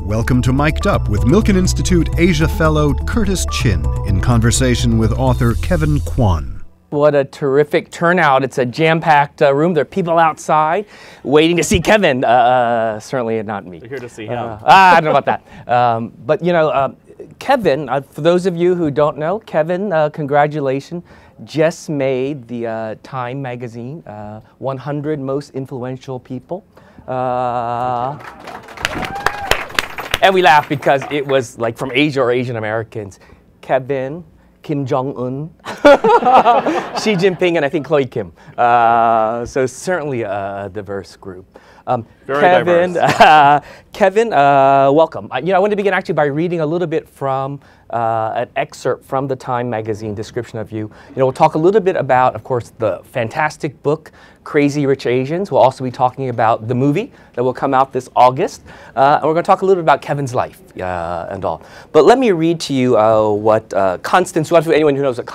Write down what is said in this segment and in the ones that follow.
Welcome to Mic'd Up with Milken Institute Asia Fellow Curtis Chin in conversation with author Kevin Kwan. What a terrific turnout. It's a jam-packed room. There are people outside waiting to see Kevin. Certainly not me. They're here to see him. I don't know about that. But you know, Kevin, for those of you who don't know, Kevin, congratulations, just made the Time magazine 100 most influential people. And we laugh because it was like from Asia or Asian Americans. Kevin, Kim Jong-un, Xi Jinping, and I think Chloe Kim. So certainly a diverse group. Very Kevin, diverse. Kevin, welcome. I want to begin actually by reading a little bit from an excerpt from the Time magazine description of you. We'll talk a little bit about, of course, the fantastic book, Crazy Rich Asians. We'll also be talking about the movie that will come out this August. And we're going to talk a little bit about Kevin's life and all. But let me read to you what Constance Wu, anyone who knows what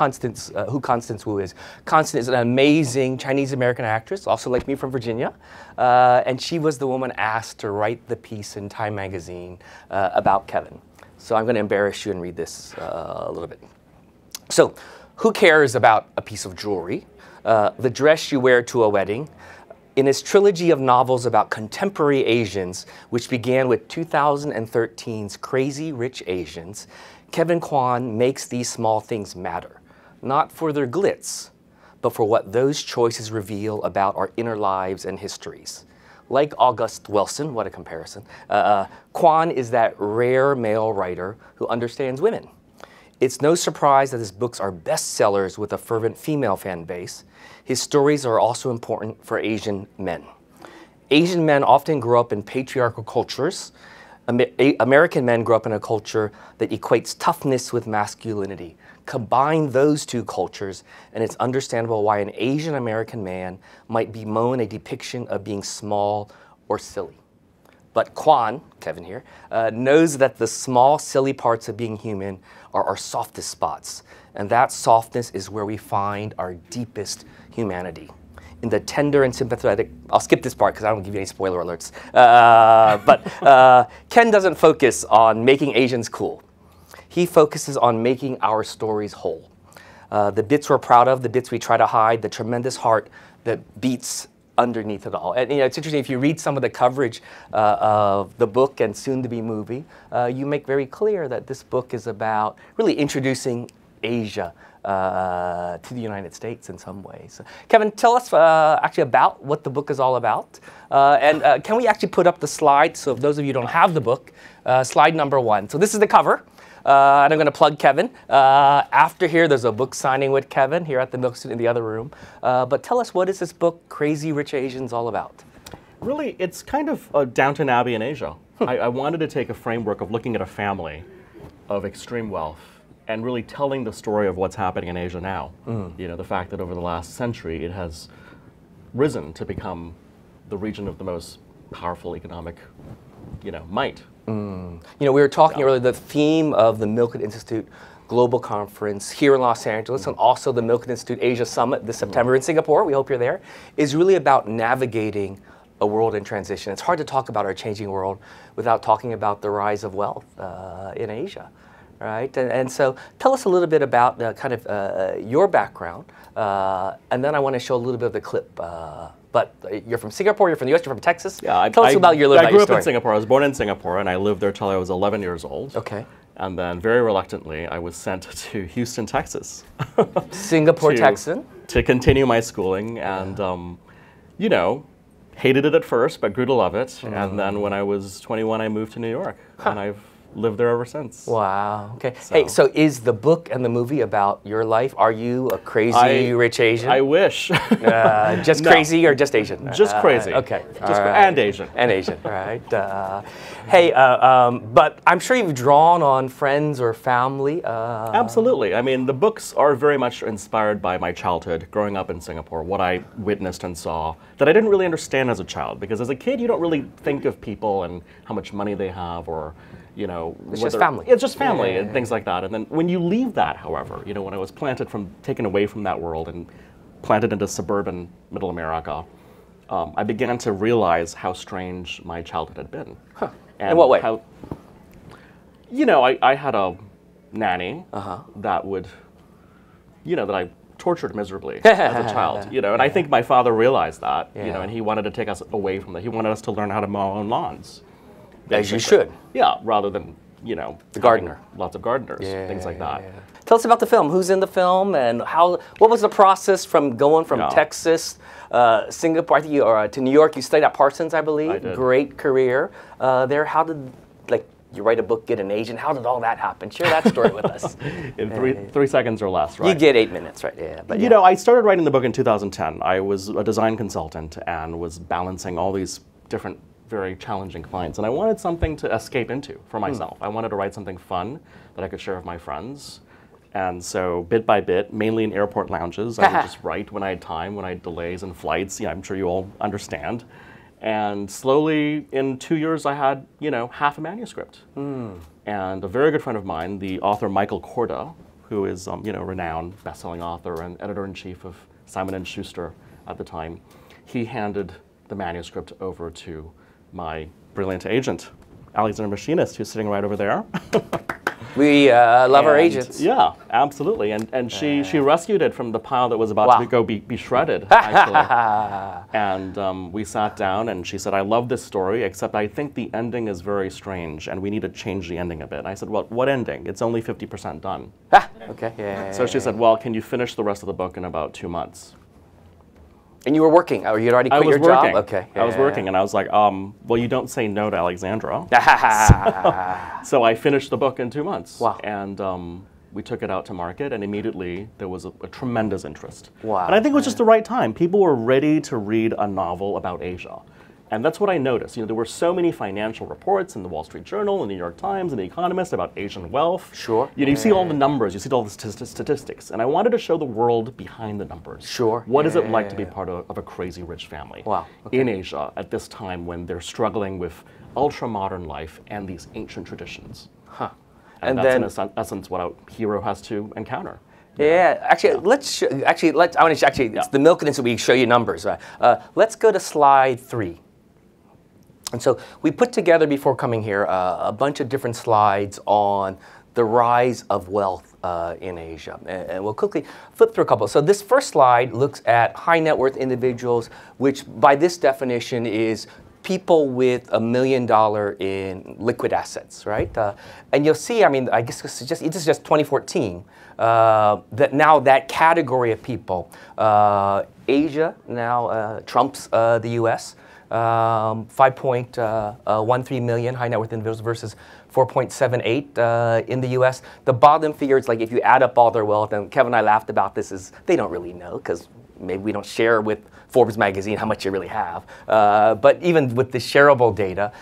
who Constance Wu is. Constance is an amazing Chinese-American actress, also like me from Virginia. And she was the woman asked to write the piece in Time magazine about Kevin. So I'm going to embarrass you and read this a little bit. So, who cares about a piece of jewelry? The dress you wear to a wedding? In his trilogy of novels about contemporary Asians, which began with 2013's Crazy Rich Asians, Kevin Kwan makes these small things matter, not for their glitz, but for what those choices reveal about our inner lives and histories. Like August Wilson, what a comparison, Kwan is that rare male writer who understands women. It's no surprise that his books are bestsellers with a fervent female fan base. His stories are also important for Asian men. Asian men often grow up in patriarchal cultures. American men grow up in a culture that equates toughness with masculinity. Combine those two cultures, and it's understandable why an Asian American man might bemoan a depiction of being small or silly. But Kwan, Kevin here, knows that the small, silly parts of being human are our softest spots. And that softness is where we find our deepest humanity. In the tender and sympathetic, I'll skip this part because I don't give you any spoiler alerts. But Ken doesn't focus on making Asians cool. He focuses on making our stories whole. The bits we're proud of, the bits we try to hide, the tremendous heart that beats underneath it all. And it's interesting, if you read some of the coverage of the book and soon-to-be movie, you make very clear that this book is about really introducing Asia to the United States in some ways. Kevin, tell us actually about what the book is all about. And can we actually put up the slide? So if those of you who don't have the book, slide number 1. So this is the cover. And I'm going to plug Kevin. After here, there's a book signing with Kevin here at the Milken Institute in the other room. But tell us, what is this book, Crazy Rich Asians, all about? Really, it's kind of Downton Abbey in Asia. I wanted to take a framework of looking at a family of extreme wealth and really telling the story of what's happening in Asia now. The fact that over the last century, it has risen to become the region of the most powerful economic, might. We were talking earlier, the theme of the Milken Institute Global Conference here in Los Angeles and also the Milken Institute Asia Summit this September in Singapore, we hope you're there, is really about navigating a world in transition. It's hard to talk about our changing world without talking about the rise of wealth in Asia, right? And so tell us a little bit about kind of your background, and then I want to show a little bit of the clip. But you're from Singapore, you're from the US, you're from Texas. Yeah, tell us about your I grew up in Singapore. I was born in Singapore, and I lived there till I was 11 years old. Okay. And then, very reluctantly, I was sent to Houston, Texas. Singapore Texan? To continue my schooling, and, hated it at first, but grew to love it. And then when I was 21, I moved to New York, and I've lived there ever since. Wow. Okay. Hey, so is the book and the movie about your life? Are you a crazy rich Asian? I wish. Just crazy or just Asian? Just crazy. Okay. And Asian. And Asian, right. Hey, but I'm sure you've drawn on friends or family. Absolutely. I mean, the books are very much inspired by my childhood, growing up in Singapore, what I witnessed and saw that I didn't really understand as a child. Because as a kid, you don't really think of people and how much money they have, or it's just family. It's just family and things like that. And then when you leave that, however, when I was taken away from that world and planted into suburban Middle America, I began to realize how strange my childhood had been. In what way? You know, I had a nanny that would, that I tortured miserably as a child, and I think my father realized that, and he wanted to take us away from that. He wanted us to learn how to mow our own lawns. As you should. Yeah, rather than, the gardener. Lots of gardeners, things like that. Yeah. Tell us about the film. Who's in the film, and what was the process from going from Texas, Singapore, I think to New York? You studied at Parsons, I believe. I did. Great career there. How did, you write a book, get an agent? How did all that happen? Share that story with us. In three seconds or less, right? You get 8 minutes, right? Yeah. But I started writing the book in 2010. I was a design consultant and was balancing all these different, very challenging clients. And I wanted something to escape into for myself. I wanted to write something fun that I could share with my friends. And so bit by bit, mainly in airport lounges, I would just write when I had time, when I had delays in flights. I'm sure you all understand. And slowly, in 2 years, I had, half a manuscript. And a very good friend of mine, the author Michael Korda, who is, renowned best-selling author and editor-in-chief of Simon & Schuster at the time, he handed the manuscript over to my brilliant agent, Alexander Machinist, who's sitting right over there. We love our agents. Yeah, absolutely. And she rescued it from the pile that was about to be shredded, actually. And we sat down and she said, I love this story, except I think the ending is very strange and we need to change the ending a bit. And I said, well, what ending? It's only 50% done. Okay. So she said, well, can you finish the rest of the book in about 2 months? And you were working, or you'd already quit your job? Okay. I was working, and I was like, well, you don't say no to Alexandra. So I finished the book in 2 months. Wow. And we took it out to market, and immediately there was a tremendous interest. Wow. And I think it was just the right time. People were ready to read a novel about Asia. And that's what I noticed. There were so many financial reports in the Wall Street Journal, and the New York Times, and The Economist about Asian wealth. Sure. You see all the numbers, you see all the statistics, and I wanted to show the world behind the numbers. Sure. What is it like to be part of a crazy rich family Okay. in Asia at this time when they're struggling with ultra-modern life and these ancient traditions? And that's in essence what a hero has to encounter. Yeah, actually, it's the Milken Institute. We show you numbers. Let's go to slide 3. And so we put together, before coming here, a bunch of different slides on the rise of wealth in Asia. And we'll quickly flip through a couple. So this first slide looks at high net worth individuals, which by this definition is people with $1 million in liquid assets, right? And you'll see, I guess this is just 2014, that now that category of people, Asia now trumps the US. 5.13 million high net worth individuals versus 4.78 in the US. The bottom figure is if you add up all their wealth, and Kevin and I laughed about this, is they don't really know because maybe we don't share with Forbes magazine how much you really have. But even with the shareable data,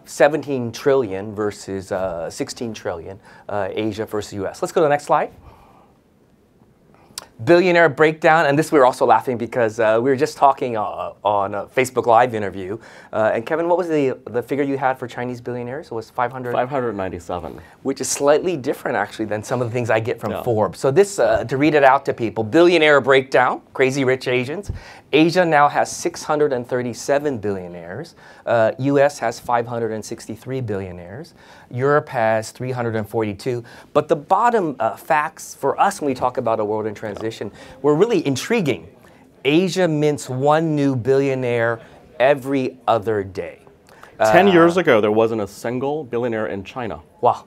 17 trillion versus 16 trillion, Asia versus US. Let's go to the next slide. Billionaire breakdown, and this we were also laughing because we were just talking on a Facebook Live interview. And Kevin, what was the figure you had for Chinese billionaires? It was 597. Which is slightly different, actually, than some of the things I get from Forbes. So this, to read it out to people, billionaire breakdown, crazy rich Asians. Asia now has 637 billionaires. US has 563 billionaires. Europe has 342. But the bottom facts for us when we talk about a world in transition were really intriguing. Asia mints one new billionaire every other day. 10 years ago, there wasn't a single billionaire in China. Wow.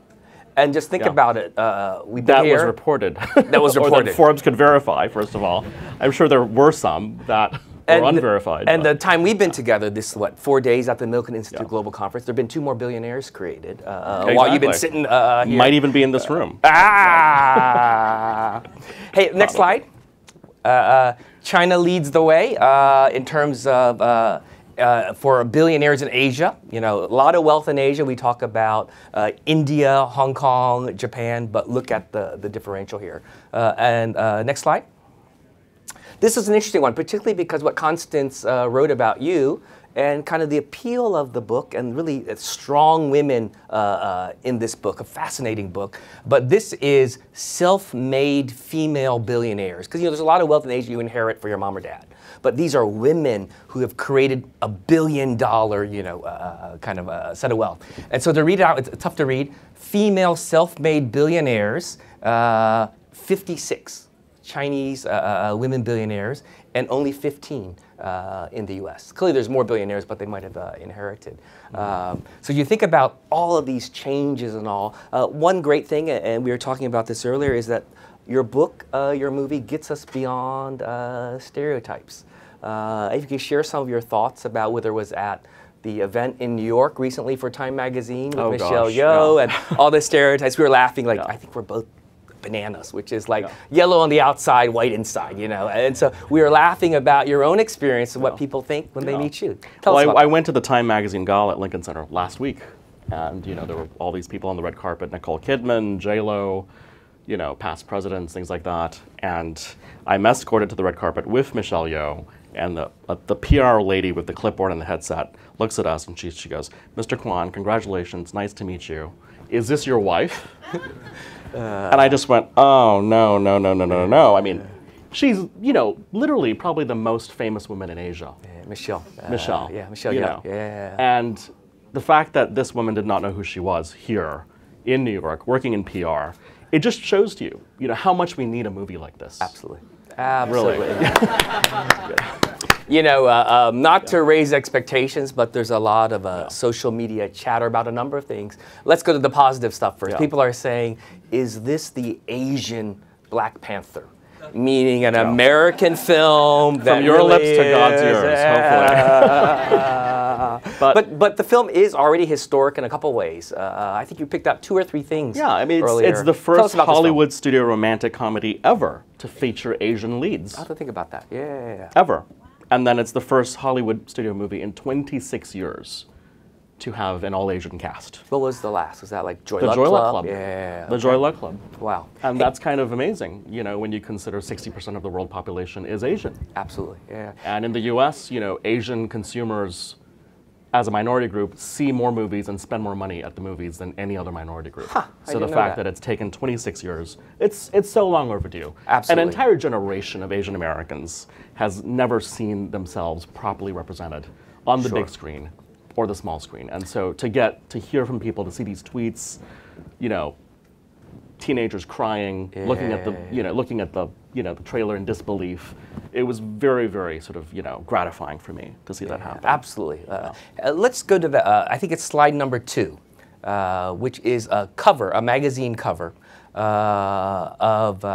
And just think about it. That was reported. That was reported. Or that Forbes could verify, first of all. I'm sure there were some that were unverified. And the time we've been together, this, 4 days at the Milken Institute Global Conference, there have been 2 more billionaires created while you've been sitting here. Might even be in this room. Hey, next slide. China leads the way in terms of for billionaires in Asia. A lot of wealth in Asia. We talk about India, Hong Kong, Japan, but look at the differential here. And next slide. This is an interesting one, particularly because what Constance wrote about you and kind of the appeal of the book, and really strong women in this book, a fascinating book. But this is self-made female billionaires, because there's a lot of wealth in Asia you inherit for your mom or dad. But these are women who have created a $1 billion, kind of set of wealth. And so to read it out, it's tough to read. Female self-made billionaires, 56 Chinese women billionaires, and only 15 in the US. Clearly there's more billionaires, but they might have inherited. So you think about all of these changes and all. One great thing, and we were talking about this earlier, is that your book, your movie, gets us beyond stereotypes. If you could share some of your thoughts about whether it was at the event in New York recently for Time Magazine with Michelle Yeoh and all the stereotypes. We were laughing like, I think we're both bananas, which is like yellow on the outside, white inside, And so we were laughing about your own experience and what people think when they meet you. Tell us about I went to the Time Magazine Gala at Lincoln Center last week, and there were all these people on the red carpet: Nicole Kidman, J-Lo, past presidents, things like that. And I'm escorted to the red carpet with Michelle Yeoh, and the PR lady with the clipboard and the headset looks at us and she goes, "Mr. Kwan, congratulations, nice to meet you. Is this your wife?" And I just went, "Oh, no, no, no, no, no, no." I mean, she's, literally probably the most famous woman in Asia. Michelle. Michelle. Yeah, Michelle Yeoh. Yeah. And the fact that this woman did not know who she was here in New York, working in PR, it just shows to you, how much we need a movie like this. Absolutely. Absolutely. Really. Not to raise expectations, but there's a lot of social media chatter about a number of things. Let's go to the positive stuff first. People are saying, is this the Asian Black Panther? Meaning an American film that from your really lips to God's ears, hopefully. But the film is already historic in a couple ways. I think you picked out 2 or 3 things. Yeah, I mean, it's the first Hollywood studio romantic comedy ever to feature Asian leads. I have to think about that. Yeah. Ever. And then it's the first Hollywood studio movie in 26 years to have an all-Asian cast. What was the last? Was that like Joy Luck Club? Yeah. The Joy Luck Club. Wow. And that's kind of amazing, when you consider 60% of the world population is Asian. Absolutely, yeah. And in the US, Asian consumers, as a minority group, see more movies and spend more money at the movies than any other minority group. So the fact that it's taken 26 years, it's so long overdue. Absolutely. An entire generation of Asian Americans has never seen themselves properly represented on the big screen or the small screen. And so to hear from people, to see these tweets, teenagers crying, looking at the trailer in disbelief, it was very, very sort of, gratifying for me to see that happen. Absolutely. Let's go to the, I think it's slide number 2, which is a cover, a magazine cover of,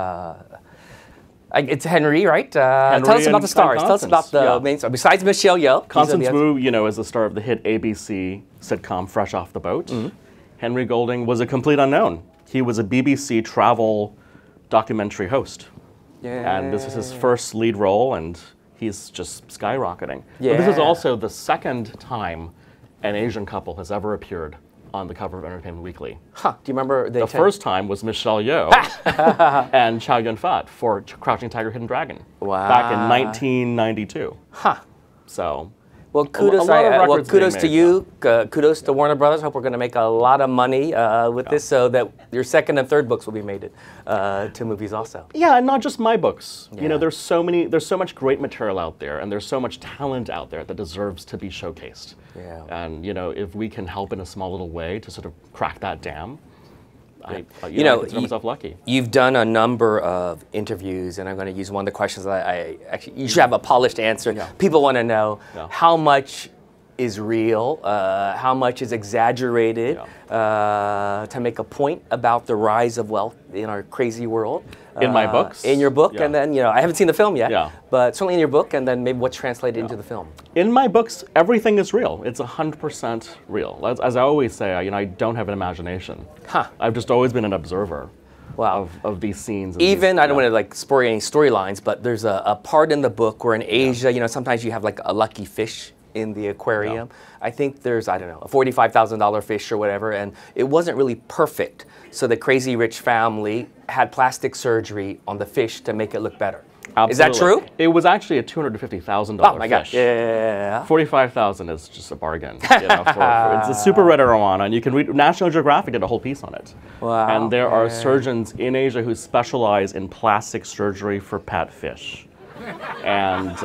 it's Henry, right? Tell us about the stars. Tell us about the main stars. Besides Michelle Yeoh. Constance Wu, is the star of the hit ABC sitcom Fresh Off the Boat. Henry Golding was a complete unknown. He was a BBC travel documentary host. And this is his first lead role, and he's just skyrocketing. But this is also the second time an Asian couple has ever appeared on the cover of Entertainment Weekly. Do you remember the first time was Michelle Yeoh and Chow Yun-fat for Crouching Tiger, Hidden Dragon back in 1992. So, well, kudos to you. Kudos to Warner Brothers. Hope we're going to make a lot of money with this, so that your second and third books will be made to movies also. Yeah, and not just my books. There's so much great material out there, and there's so much talent out there that deserves to be showcased. And if we can help in a small little way to sort of crack that dam, I consider myself lucky. You've done a number of interviews, and I'm going to use one of the questions that you should have a polished answer. People want to know how much is real, how much is exaggerated to make a point about the rise of wealth in our crazy world. In my books? In your book, and then, I haven't seen the film yet, but certainly in your book, and then maybe what's translated into the film. In my books, everything is real. It's 100% real. As I always say, I don't have an imagination. I've just always been an observer. Of these scenes. Even, I don't want to spoil any storylines, but there's a part in the book where in Asia, sometimes you have like a lucky fish in the aquarium. I think there's, I don't know, a $45,000 fish or whatever, and it wasn't really perfect. So the crazy rich family had plastic surgery on the fish to make it look better. Absolutely. Is that true? It was actually a $250,000 Oh my fish. gosh! Yeah. $45,000 is just a bargain. You know, it's a super rare arowana, and you can read. National Geographic did a whole piece on it. Wow. And there are surgeons in Asia who specialize in plastic surgery for pet fish. And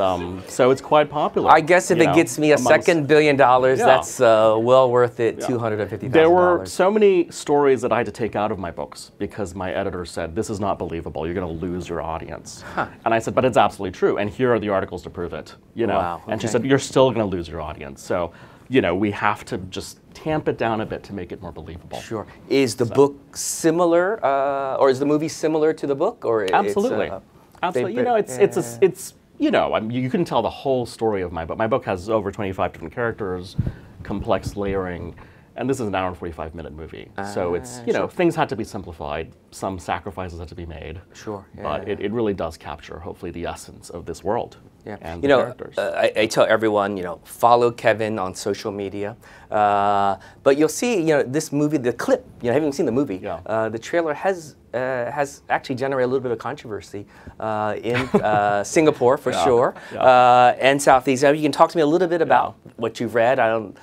so it's quite popular. I guess if it gets me a second $1 billion, that's well worth it. $250,000. There were so many stories that I had to take out of my books because my editor said, "This is not believable. You're going to lose your audience." And I said, "But it's absolutely true. And here are the articles to prove it." You know. Wow, And she said, "You're still going to lose your audience." So, you know, we have to just tamp it down a bit to make it more believable. Sure. Is the book similar, or is the movie similar to the book, or Absolutely. Absolutely. You know, it's you know, I mean, you can tell the whole story of my book. My book has over 25 different characters, complex layering, and this is an hour and 45-minute movie. So it's, you know, things had to be simplified. Some sacrifices had to be made. Sure. But it really does capture, hopefully, the essence of this world. Yeah. And you the know, characters. I tell everyone, you know, follow Kevin on social media. But you'll see, you know, this movie, the clip, you know, I haven't even seen the movie. Yeah. The trailer has actually generated a little bit of controversy in Singapore, for sure, and Southeast Asia. You can talk to me a little bit about what you've read. I don't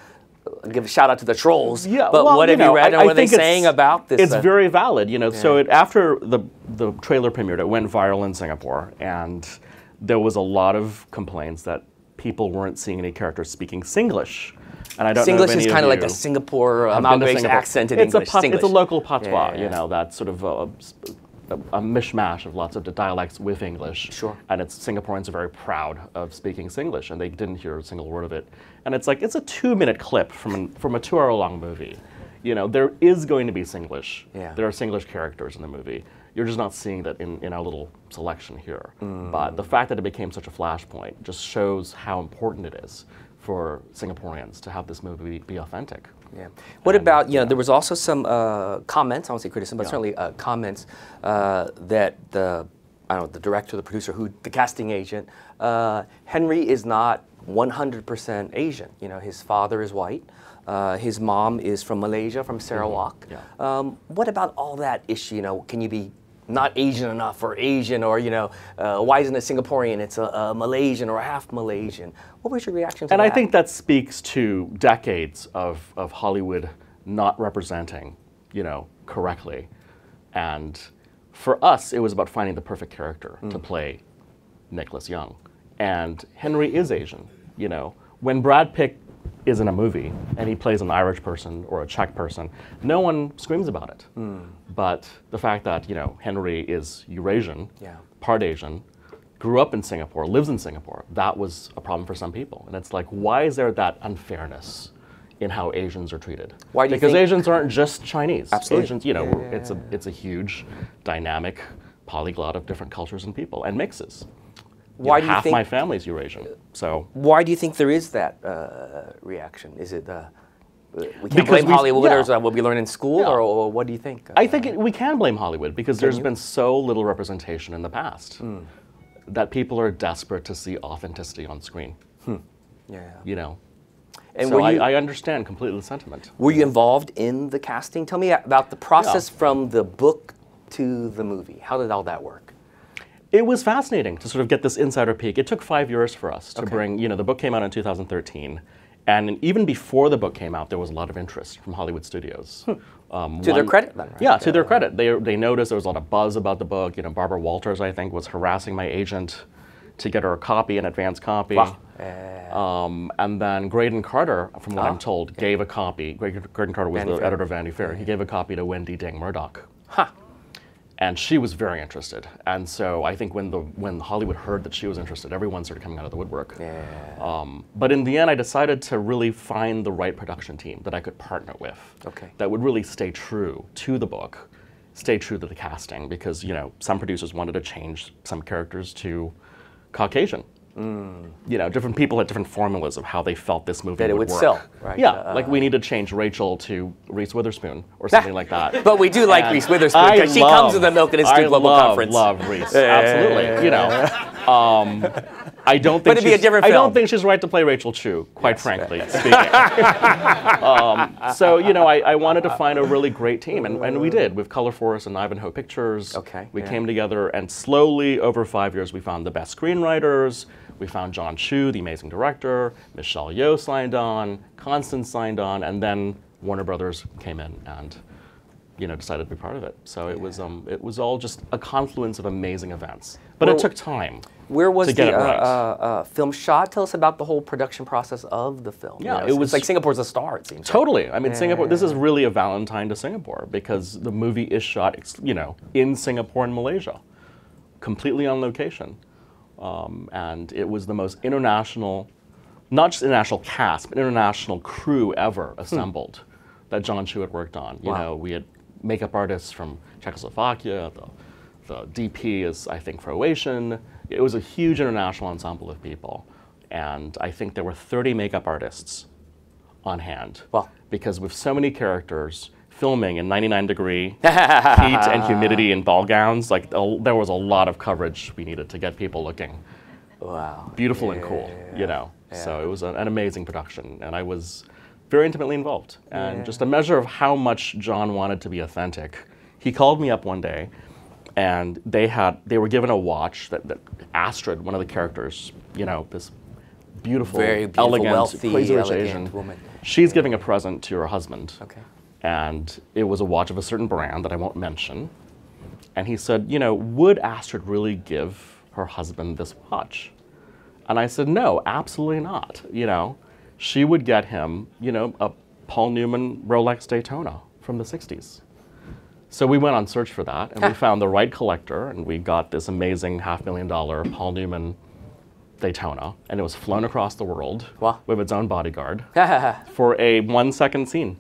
give a shout out to the trolls, but well, what have you read, and what are they saying about this? It's very valid, you know. So after the trailer premiered, it went viral in Singapore, and there was a lot of complaints that people weren't seeing any characters speaking Singlish. And I don't know if Singlish any is of kind of you like a Singapore have been to amalgamation Singapore. accented It's English. It's a local patois, Yeah. you know, that's sort of a mishmash of lots of dialects with English. Sure. And Singaporeans are very proud of speaking Singlish, and they didn't hear a single word of it. And it's like, it's a 2-minute clip from a 2-hour-long movie. You know, there is going to be Singlish. Yeah. There are Singlish characters in the movie. You're just not seeing that in our little selection here. But the fact that it became such a flashpoint just shows how important it is for Singaporeans to have this movie be authentic. Yeah. What about, you know, there was also some comments, I won't say criticism, but certainly comments that the director, the producer, the casting agent, Henry is not 100% Asian. You know, his father is white. His mom is from Malaysia, from Sarawak. What about all that issue? You know, can you be not Asian enough, or Asian, or, you know, why isn't it Singaporean? It's a Malaysian or a half Malaysian. What was your reaction to that? And I think that speaks to decades of Hollywood not representing, you know, correctly. And for us, it was about finding the perfect character to play Nicholas Young. And Henry is Asian, you know. When Brad Pitt is in a movie and he plays an Irish person or a Czech person, no one screams about it. But the fact that, you know, Henry is Eurasian, part Asian, grew up in Singapore, lives in Singapore, that was a problem for some people. And it's like, why is there that unfairness in how Asians are treated? Why do you Because think? Asians aren't just Chinese. Absolutely. Asians, you know, it's a huge dynamic polyglot of different cultures and people and mixes. Why do you half think? my family's Eurasian, so. Why do you think there is that reaction? Is it we can't Because blame we- Hollywood, or yeah. is that what we learn in school, or what do you think? I think we can blame Hollywood because there's been so little representation in the past that people are desperate to see authenticity on screen. You know, And so were you, I understand completely the sentiment. were you involved in the casting? Tell me about the process from the book to the movie. How did all that work? It was fascinating to sort of get this insider peek. It took 5 years for us to bring, you know, the book came out in 2013. And even before the book came out, there was a lot of interest from Hollywood studios. To their credit, then, right? Yeah, to their credit. They noticed there was a lot of buzz about the book. You know, Barbara Walters, I think, was harassing my agent to get her a copy, an advance copy. Wow. And then Graydon Carter, from what I'm told, gave a copy. Graydon Carter was the editor of Vanity Fair. He gave a copy to Wendy Dang Murdoch. And she was very interested. And so I think when Hollywood heard that she was interested, everyone started coming out of the woodwork. But in the end, I decided to really find the right production team that I could partner with. That would really stay true to the book, stay true to the casting, because, you know, some producers wanted to change some characters to Caucasian. You know, different people had different formulas of how they felt this movie would work. Sell, right? Yeah, like we need to change Rachel to Reese Witherspoon or something like that. But we do like Reese Witherspoon because she comes to the Milken Institute Global Conference. I love Reese, absolutely. You know, I don't think But it'd be a different I film. don't think she's right to play Rachel Chu, quite frankly speaking. So, you know, I wanted to find a really great team, and we did with Color Force and Ivanhoe Pictures. Okay, We yeah. came together, and slowly, over 5 years, we found the best screenwriters. We found John Chu, the amazing director. Michelle Yeoh signed on. Constance signed on, and then Warner Brothers came in and, you know, decided to be part of it. So it was all just a confluence of amazing events. But it took time. Where was to get the it right. film shot? Tell us about the whole production process of the film. Yeah, You know, it was it's like Singapore's a star, it seems. Totally. I mean, Singapore, this is really a Valentine to Singapore because the movie is shot, you know, in Singapore and Malaysia, completely on location. And it was the most international, not just international cast, but international crew ever assembled that John Chu had worked on. You know, we had makeup artists from Czechoslovakia, the DP is, I think, Croatian. It was a huge international ensemble of people. And I think there were 30 makeup artists on hand. Wow. Because with so many characters, filming in 99-degree heat and humidity in ball gowns, like there was a lot of coverage we needed to get people looking beautiful and cool, you know. So it was an amazing production, and I was very intimately involved. And just a measure of how much John wanted to be authentic, he called me up one day, and they were given a watch that Astrid, one of the characters, you know, this beautiful, Very beautiful, elegant, wealthy, crazy rich elegant Asian woman. She's giving a present to her husband. Okay. And it was a watch of a certain brand that I won't mention. And he said, you know, would Astrid really give her husband this watch? And I said, no, absolutely not. You know, she would get him, you know, a Paul Newman Rolex Daytona from the 60s. So we went on search for that, and we found the right collector, and we got this amazing $500,000 Paul Newman Daytona, and it was flown across the world with its own bodyguard for a 1-second scene,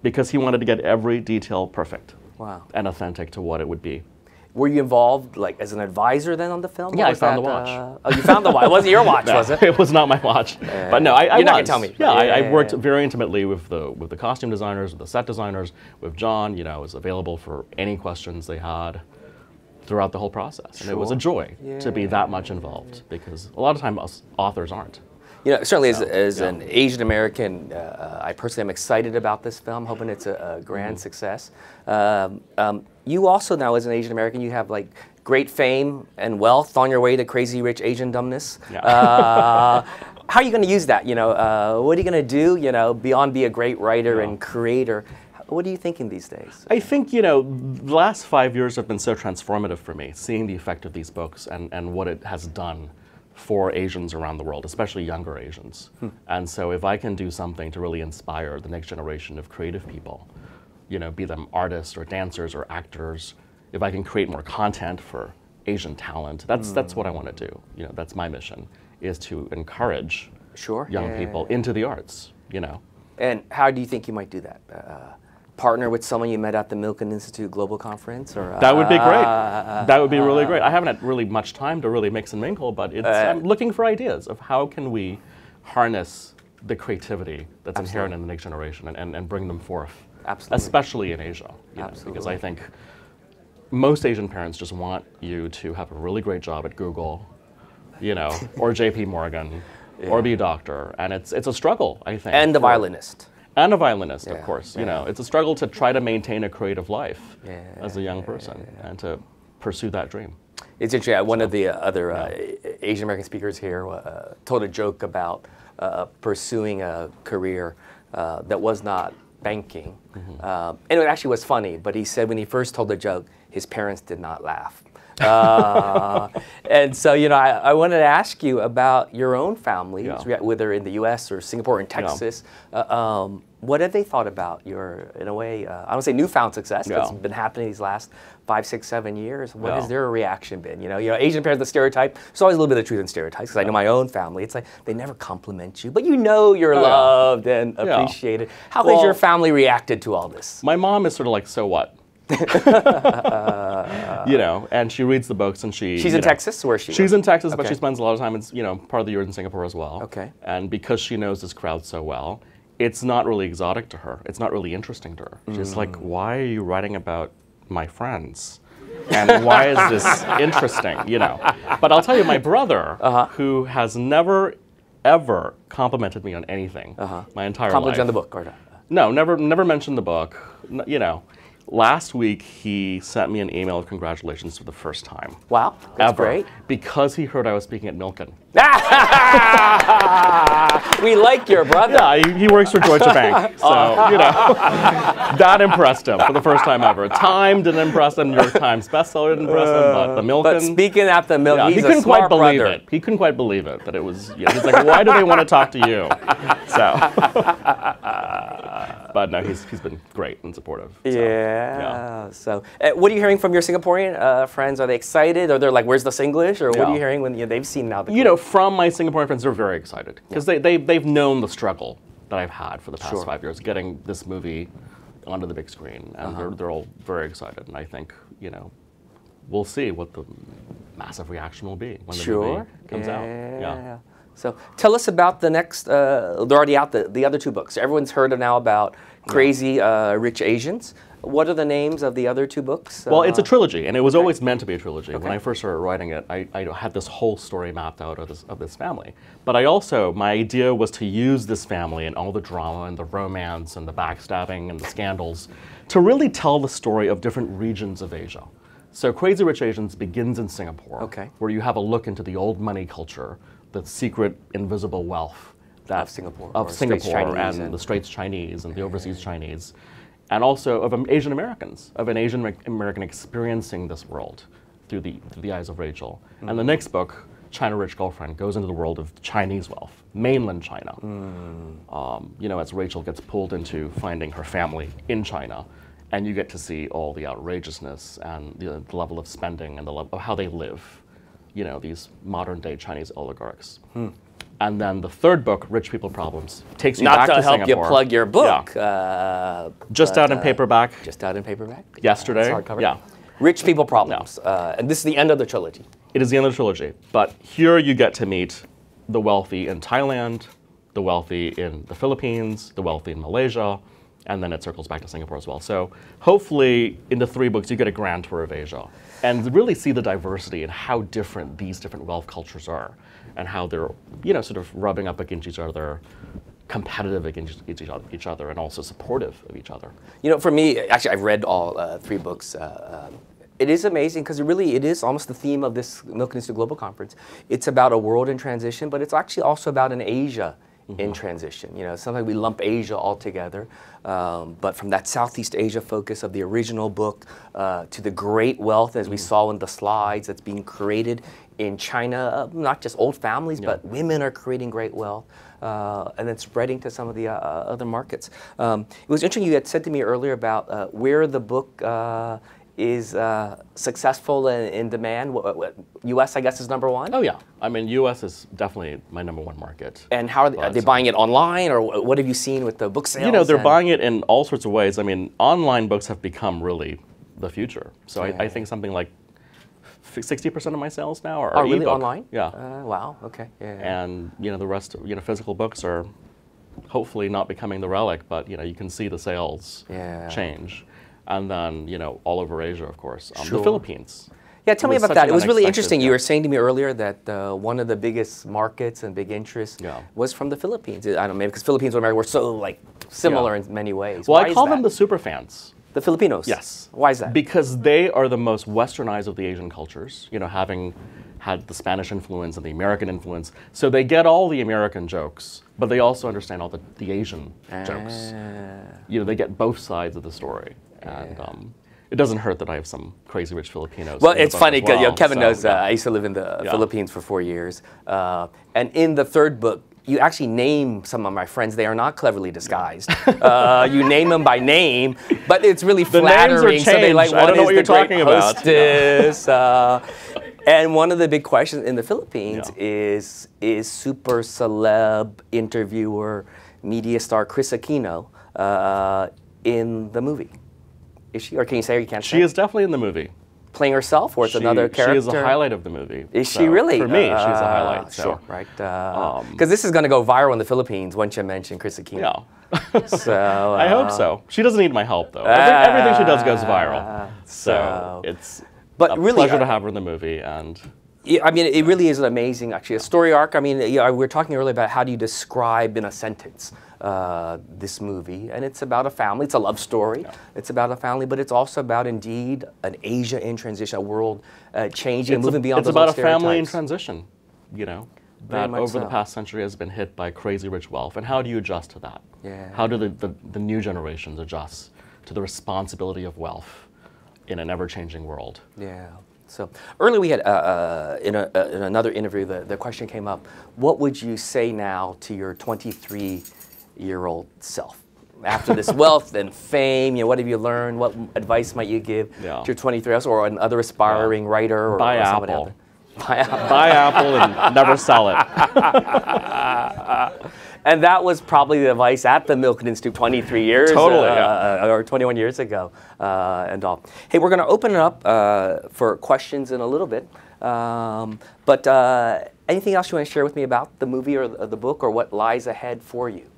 because he wanted to get every detail perfect and authentic to what it would be. Were you involved, like, as an advisor then on the film? Yeah, Or I was found the that, watch. Oh, you found the watch. It wasn't your watch, was it? It was not my watch. But no, I You're not gonna was. tell me. Yeah, I worked very intimately with the costume designers, with the set designers, with John. You know, I was available for any questions they had throughout the whole process. And it was a joy to be that much involved, because a lot of times us authors aren't. You know, certainly as an Asian American, I personally am excited about this film, hoping it's a grand success. You also now, as an Asian American, you have like great fame and wealth on your way to crazy rich Asian dumbness. How are you going to use that? You know, what are you going to do? You know, beyond be a great writer and creator. What are you thinking these days? I think, you know, the last 5 years have been so transformative for me, seeing the effect of these books and what it has done for Asians around the world, especially younger Asians. And so if I can do something to really inspire the next generation of creative people, you know, be them artists or dancers or actors, if I can create more content for Asian talent, that's what I want to do. You know, that's my mission, is to encourage young people into the arts, you know. And how do you think you might do that? Partner with someone you met at the Milken Institute Global Conference? Or, that would be great. That would be really great. I haven't had really much time to really mix and mingle, but I'm looking for ideas of how can we harness the creativity that's inherent in the next generation and bring them forth. Absolutely. Especially in Asia. You know, because I think most Asian parents just want you to have a really great job at Google, you know, or JP Morgan, or be a doctor. And it's a struggle, I think. And a violinist. And a violinist, of course. You know, it's a struggle to try to maintain a creative life as a young person and to pursue that dream. It's interesting. One of the other Asian American speakers here told a joke about pursuing a career that was not banking. And it actually was funny, but he said when he first told the joke, his parents did not laugh. And so, you know, I wanted to ask you about your own family, whether in the U.S. or Singapore and Texas. What have they thought about your, in a way, I don't say newfound success, because it's been happening these last 5, 6, 7 years. What has their reaction been? You know, Asian parents, the stereotype, there's always a little bit of truth in stereotypes, because I know my own family. It's like they never compliment you, but you know you're loved and appreciated. How has your family reacted to all this? My mom is sort of like, so what? You know, and she reads the books, and she's in Texas. Where is she? She's in Texas, but she spends a lot of time in, you know, part of the year in Singapore as well. Okay. And because she knows this crowd so well, it's not really exotic to her. It's not really interesting to her. She's like, why are you writing about my friends? And why is this interesting, you know? But I'll tell you, my brother, who has never, ever complimented me on anything my entire life. Compliments on the book, or not? No, never mentioned the book. You know, last week he sent me an email of congratulations for the first time. Wow, that's great. Because he heard I was speaking at Milken. We like your brother. Yeah, he works for Deutsche Bank, so you know that impressed him for the first time ever. Time didn't impress him. New York Times bestseller didn't impress him, but the Milken. But speaking at the Milken, he couldn't quite believe it. He couldn't quite believe it that it was. You know, he's like, why do they want to talk to you? So. But no, he's been great and supportive. So, yeah. So, what are you hearing from your Singaporean friends? Are they excited, or they're like, "Where's the Singlish?" Or what are you hearing when they've seen now? You know, from my Singaporean friends, they're very excited because they've known the struggle that I've had for the past 5 years getting this movie onto the big screen, and they're all very excited. And I think we'll see what the massive reaction will be when the movie comes out. Yeah. So tell us about the next, they're already out, the other two books. Everyone's heard now about Crazy Rich Asians. What are the names of the other two books? Well, it's a trilogy, and it was always meant to be a trilogy. When I first started writing it, I had this whole story mapped out of this family. But my idea was to use this family and all the drama and the romance and the backstabbing and the scandals to really tell the story of different regions of Asia. So Crazy Rich Asians begins in Singapore, where you have a look into the old money culture, the secret invisible wealth of Singapore, and the Straits Chinese and the overseas Chinese, and also of Asian Americans, of an Asian American experiencing this world through the eyes of Rachel. And the next book, China Rich Girlfriend, goes into the world of Chinese wealth, mainland China. As Rachel gets pulled into finding her family in China, and you get to see all the outrageousness and the level of spending and the level of how they live. These modern-day Chinese oligarchs. And then the third book, Rich People Problems, takes you back to Singapore. Not to help you plug your book. Just out in paperback. Just out in paperback? Yesterday. Hardcover. Yeah. Rich People Problems. And this is the end of the trilogy. It is the end of the trilogy. But here you get to meet the wealthy in Thailand, the wealthy in the Philippines, the wealthy in Malaysia, and then it circles back to Singapore as well. So hopefully in the 3 books you get a grand tour of Asia and really see the diversity and how different these different wealth cultures are and how they're sort of rubbing up against each other, competitive against each other, and also supportive of each other. For me, actually I've read all 3 books. It is amazing because it is almost the theme of this Milken Institute Global Conference. It's about a world in transition, but it's actually also about an Asia in transition. Sometimes we lump Asia all together, but from that Southeast Asia focus of the original book to the great wealth, as we saw in the slides, that's being created in China, not just old families, but women are creating great wealth, and then spreading to some of the other markets. It was interesting, you had said to me earlier about where the book is successful in demand. U.S., I guess, is #1? Oh, yeah. I mean, U.S. is definitely my #1 market. And how are they buying it online, or what have you seen with the book sales? They're buying it in all sorts of ways. I mean, online books have become really the future. So I think something like 60% of my sales now are really ebook. Online? Yeah. Wow, okay. Yeah. And, the rest, physical books are hopefully not becoming the relic, but, you can see the sales change. And then, all over Asia, of course. The Philippines. Yeah, tell me about that. It was really interesting. You were saying to me earlier that one of the biggest markets and big interests was from the Philippines. I don't know, maybe because Philippines and America were so similar in many ways. Well, I call them the super fans. The Filipinos? Yes. Why is that? Because they are the most westernized of the Asian cultures, having had the Spanish influence and the American influence. So they get all the American jokes, but they also understand all the Asian jokes. They get both sides of the story. And it doesn't hurt that I have some crazy rich Filipinos. Well, it's funny because Kevin knows I used to live in the Philippines for 4 years. And in the 3rd book, you actually name some of my friends. They are not cleverly disguised. You name them by name, but it's really flattering. So they I don't know what you're talking about. Hostess, and one of the big questions in the Philippines is super celeb interviewer, media star Chris Aquino in the movie? Is she, or can you say, or you can't say? She is definitely in the movie. Playing herself, or it's another character? She is a highlight of the movie. Is she really? For me, she's a highlight. Sure, right. Because this is going to go viral in the Philippines once you mention Chris Aquino. Yeah. So I hope so. She doesn't need my help, though. Everything she does goes viral. So it's... But a really, pleasure to have her in the movie. And yeah, I mean, it really is an amazing, actually, a story arc. I mean, we were talking earlier about how do you describe in a sentence this movie, and it's about a family. It's a love story. Yeah. It's about a family, but it's also about, indeed, an Asia in transition, a world changing, moving beyond those old stereotypes. It's about a family in transition, you know, that over the so. past century has been hit by crazy rich wealth. And how do you adjust to that? Yeah. How do the new generations adjust to the responsibility of wealth in an ever-changing world? Yeah. So earlier we had, in another interview, the question came up, what would you say now to your 23-year-old self? After this wealth and fame, you know, what have you learned? What advice might you give to your 23-year-old or another aspiring writer or Buy somebody Apple. out there? Buy Apple. Buy Apple and never sell it. And that was probably the advice at the Milken Institute 23 years or 21 years ago and all. Hey, we're going to open it up for questions in a little bit. But anything else you want to share with me about the movie or the book or what lies ahead for you?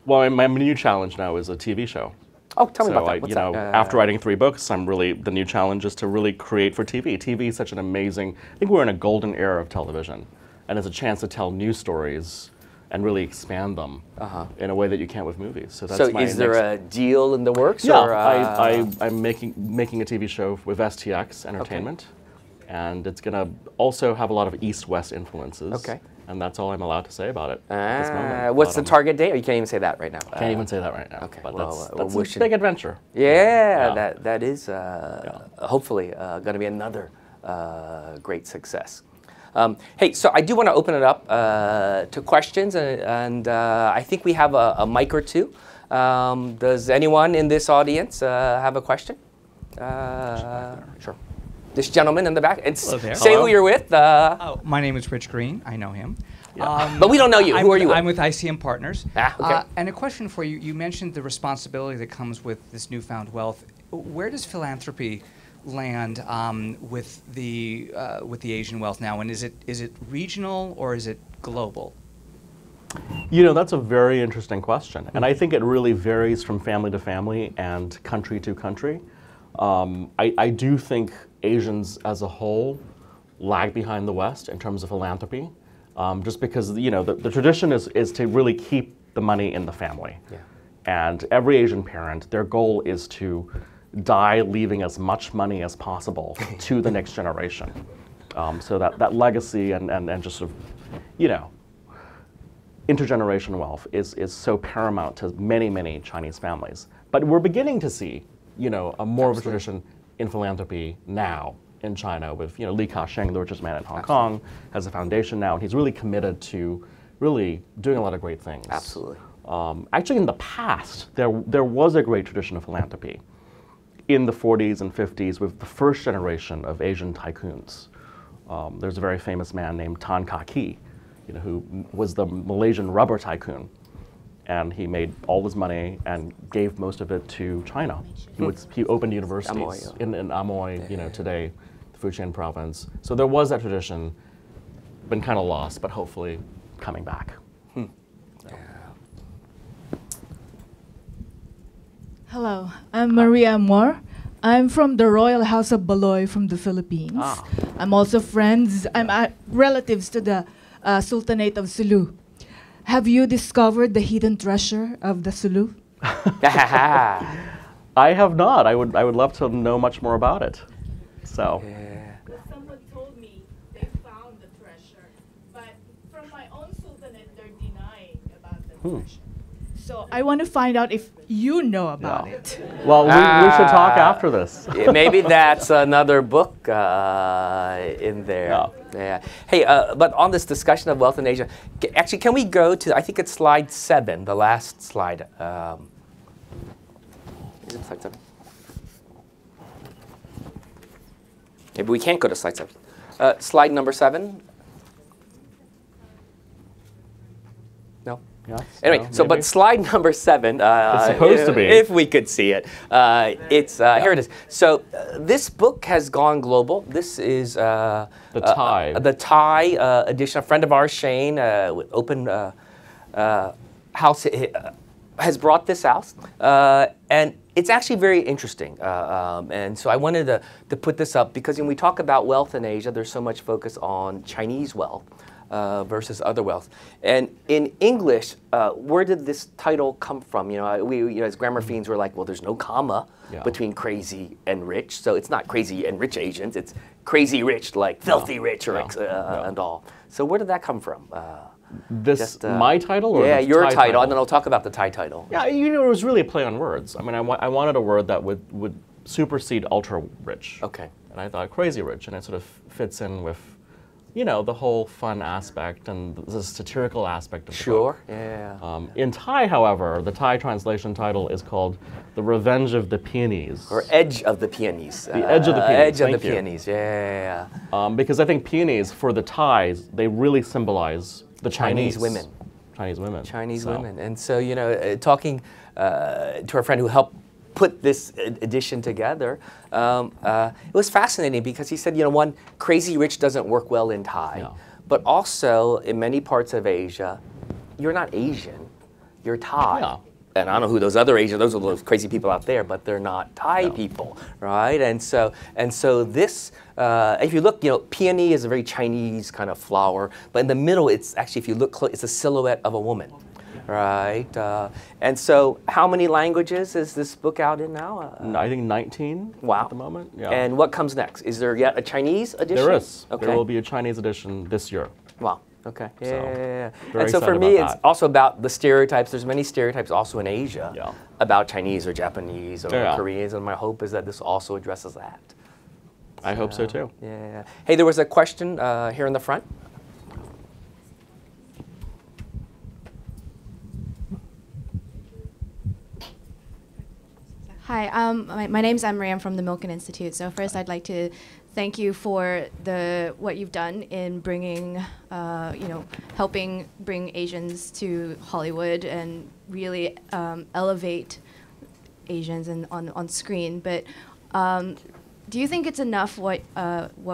Well, my new challenge now is a TV show. Oh, tell me about that. What's that? After writing 3 books, the new challenge is to really create for TV. TV is such an amazing, I think we're in a golden era of television, and it's a chance to tell new stories and really expand them in a way that you can't with movies. So, that's is there a deal in the works? Yeah, or, I'm making a TV show with STX Entertainment, and it's going to also have a lot of East-West influences. Okay. And that's all I'm allowed to say about it at this moment. What's the target date? Or you can't even say that right now. Can't even say that right now. Okay, But well, that's a big adventure. Yeah, that is hopefully going to be another great success. Hey, so I do want to open it up to questions, and I think we have a mic or two. Does anyone in this audience have a question? Sure. This gentleman in the back. Say who you're with. My name is Rich Green. I know him. Yeah. But we don't know you. Who are you with? I'm with ICM Partners. Okay. And a question for you. You mentioned the responsibility that comes with this newfound wealth. Where does philanthropy land with the Asian wealth now? And is it regional or is it global? You know, that's a very interesting question. And I think it really varies from family to family and country to country. I do think Asians as a whole lag behind the West in terms of philanthropy, just because the tradition is to really keep the money in the family. Yeah. And every Asian parent, their goal is to die leaving as much money as possible to the next generation. So that legacy and just sort of, intergenerational wealth is so paramount to many, many Chinese families. But we're beginning to see a more of a tradition in philanthropy now in China with, Li Ka-shing, the richest man in Hong Kong, has a foundation now, and he's really committed to really doing a lot of great things. Absolutely. Actually, in the past, there was a great tradition of philanthropy in the 40s and 50s with the first generation of Asian tycoons. There's a very famous man named Tan Kah-kee, who was the Malaysian rubber tycoon. And he made all his money and gave most of it to China. He opened universities in Amoy, today, the Fujian province. So there was that tradition, been kind of lost, but hopefully coming back. Hello, I'm Maria Amor. I'm from the Royal House of Baloy from the Philippines. I'm also I'm relatives to the Sultanate of Sulu. Have you discovered the hidden treasure of the Sulu? I have not. I would love to know much more about it. So. Yeah. Someone told me they found the treasure, but from my own sultanate, they're denying about the treasure. So I want to find out if you know about it. Well, we should talk after this. Maybe that's another book in there. Yeah. Hey, but on this discussion of wealth in Asia, actually, can we go to, I think it's slide 7, the last slide. Is it slide 7? Maybe we can't go to slide 7. Slide number 7. No? Yes, anyway, but slide number 7. It's supposed to be. If we could see it. Here it is. So this book has gone global. This is the Thai. The Thai edition. A friend of ours, Shane, Open House, has brought this out. And It's actually very interesting, and so I wanted to put this up because when we talk about wealth in Asia, there's so much focus on Chinese wealth versus other wealth. And in English, where did this title come from? We as grammar fiends were like, well, there's no comma between crazy and rich, so it's not crazy and rich Asians, it's crazy rich, like filthy rich or and all. So where did that come from? My title? Or your title, and then I'll talk about the Thai title. Yeah, it was really a play on words. I mean, I wanted a word that would supersede ultra rich. Okay. And I thought crazy rich, and it sort of fits in with, the whole fun aspect and the satirical aspect of the book. Yeah. In Thai, however, the Thai translation title is called The Revenge of the Peonies. Or Edge of the Peonies. The Edge of the Peonies. Edge of the Peonies, yeah. Because I think peonies, for the Thais, they really symbolize the Chinese women. Chinese women. Chinese women. And so, talking to our friend who helped put this edition together, it was fascinating because he said, one, crazy rich doesn't work well in Thai, but also in many parts of Asia, you're not Asian, you're Thai. Yeah. And I don't know who those other Asians, those are those crazy people out there, but they're not Thai people, right? And so this, if you look, peony is a very Chinese kind of flower, but in the middle, it's actually, if you look close, it's a silhouette of a woman, right? And so how many languages is this book out in now? I think 19 at the moment. Yeah. And what comes next? Is there yet a Chinese edition? There is. Okay. There will be a Chinese edition this year. Wow. Okay. Yeah. Very And so for excited me, about it's also about the stereotypes. There's many stereotypes also in Asia Yeah. about Chinese or Japanese or Yeah. Koreans, and my hope is that this also addresses that. I hope so too. Yeah. Hey, there was a question here in the front. Hi, my name's Emery. I'm from the Milken Institute. So first, I'd like to thank you for what you've done in bringing, helping bring Asians to Hollywood and really elevate Asians on screen. But do you think it's enough what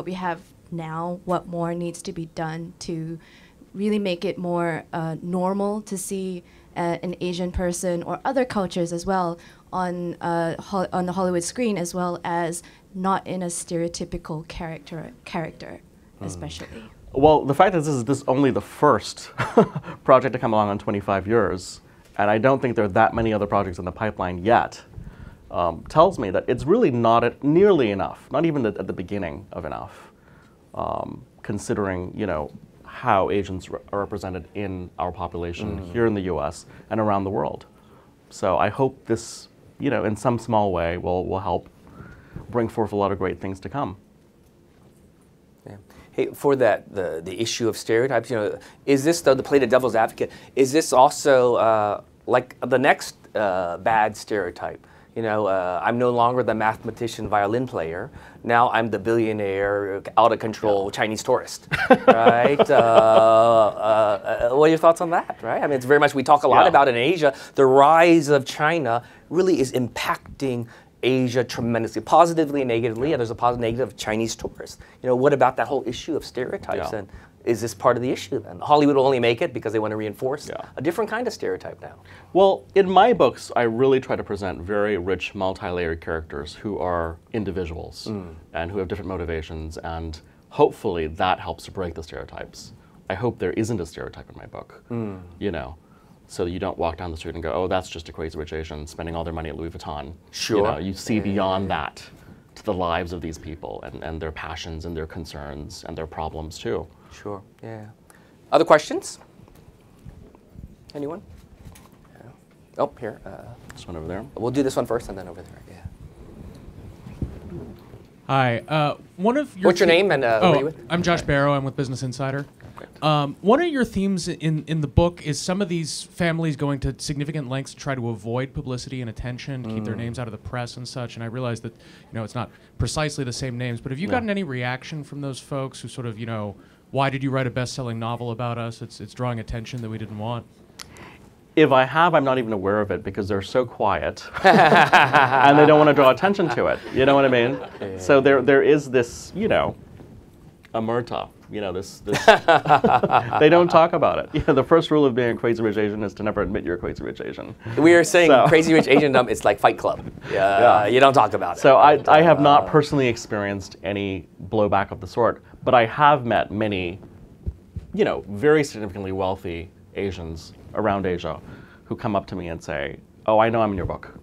we have now? What more needs to be done to really make it more normal to see an Asian person or other cultures as well on the Hollywood screen, as well as not in a stereotypical character, especially? Well, the fact is this is only the first project to come along in 25 years, and I don't think there are that many other projects in the pipeline yet, tells me that it's really not nearly enough, not even at the beginning of enough, considering, how Asians are represented in our population here in the US and around the world. So I hope this, in some small way will help bring forth a lot of great things to come. Yeah. Hey, for the issue of stereotypes, is this, though, to play the devil's advocate, is this also like the next bad stereotype? I'm no longer the mathematician violin player. Now I'm the billionaire, out of control Chinese tourist, right? What are your thoughts on that, right? I mean, it's very much, we talk a lot about in Asia, the rise of China really is impacting Asia tremendously, positively and negatively, and there's a positive and negative of Chinese tourists. What about that whole issue of stereotypes? And is this part of the issue then? Hollywood will only make it because they want to reinforce a different kind of stereotype now. Well, in my books, I really try to present very rich, multi-layered characters who are individuals and who have different motivations, and hopefully that helps to break the stereotypes. I hope there isn't a stereotype in my book, so that you don't walk down the street and go, oh, that's just a crazy rich Asian spending all their money at Louis Vuitton. Sure. You see beyond that to the lives of these people and their passions and their concerns and their problems too. Sure, yeah. Other questions? Anyone? Yeah. Oh, here. This one over there. We'll do this one first and then over there, Hi. What's your name and where are you with? I'm Josh Barrow. I'm with Business Insider. One of your themes in the book is some of these families going to significant lengths to try to avoid publicity and attention, to keep their names out of the press and such. And I realize that it's not precisely the same names, but have you gotten any reaction from those folks who sort of why did you write a best-selling novel about us? It's drawing attention that we didn't want. If I have, I'm not even aware of it because they're so quiet and they don't want to draw attention to it. You know what I mean? So there is this, omerta. You know, this they don't talk about it. You know, the first rule of being a Crazy Rich Asian is to never admit you're a Crazy Rich Asian. We are saying So- Crazy Rich Asiandom, it's like Fight Club. You don't talk about it. So I have not personally experienced any blowback of the sort, but I have met many, you know, very significantly wealthy Asians around Asia who come up to me and say, "Oh, I know I'm in your book."